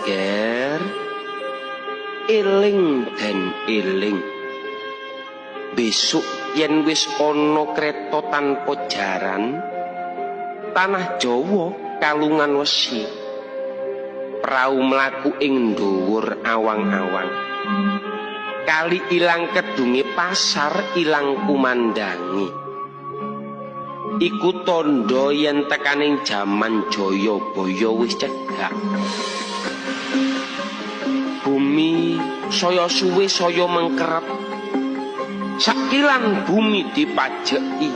Ger, eling dan eling. Besok yen wis ana kreta tanpa jaran, tanah Jawa kalungan wesi. Prau mlaku ing dhuwur awang-awang. Kali ilang kedunge pasar ilang kumandangi. Iku tandha yen tekaning jaman Jayabaya wis cedhak. Bumi saya suwe saya mengkerep. Sakilan bumi dipajeki.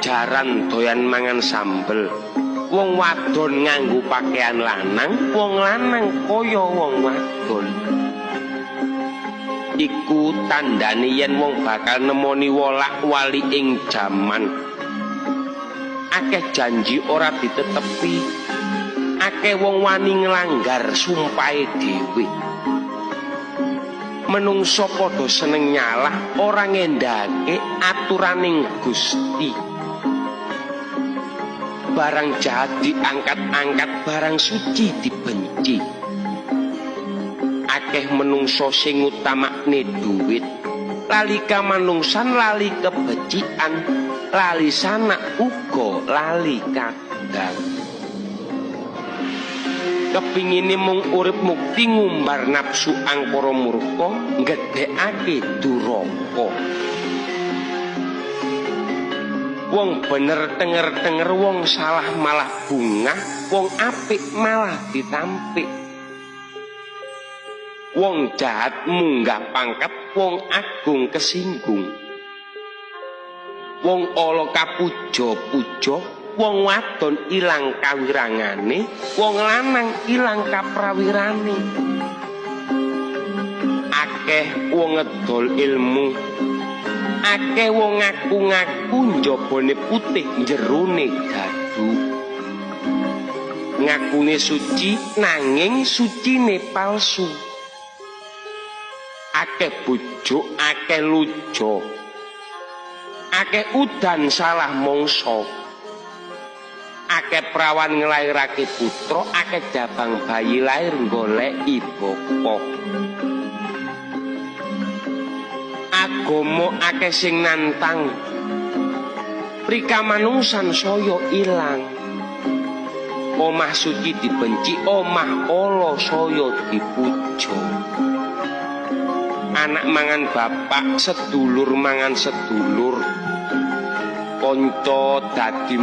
Jaran doyan mangan sambel. Wong wadon nganggo pakaian lanang, wong lanang kaya wong wadon. Iku tandane yen wong bakal nemoni wolak-wali ing jaman. Akeh janji ora ditetepi. Akeh wong wani nglanggar sumpahe dhewe. Menungso padha seneng nyalah ora ngendhake aturaning Gusti. Barang jahat diangkat-angkat, barang suci dibenci. Akeh menungso sing utamakne duit, lali kamanungsan, lali kebecikan, lali sanak uga lali kadang. Kepingine mung urip mukti ngumbar nafsu angkara murka, nggedhekake duraka. Wong bener tenger-tenger, wong salah malah bungah, wong apik malah ditampik. Wong jahat munggah pangkat, wong agung kesinggung. Wong ala kapuja-puja, wong wadon ilang kawirangane, wong lanang ilang kaprawirane. Akeh wong ngedol ilmu, akeh wong ngaku-ngaku njabane putih jerone gadu. Ngakune suci nanging sucine palsu. Akeh bujuk, akeh lujo, akeh udan salah mangsa. Akeh prawan nglairake putra, akeh jabang bayi lair goleki bapa. Agama akeh sing nantang, prikamanungsan saya ilang. Omah suci dibenci, omah ala saya dipuja. Anak mangan bapak, sedulur mangan sedulur, kanca dadi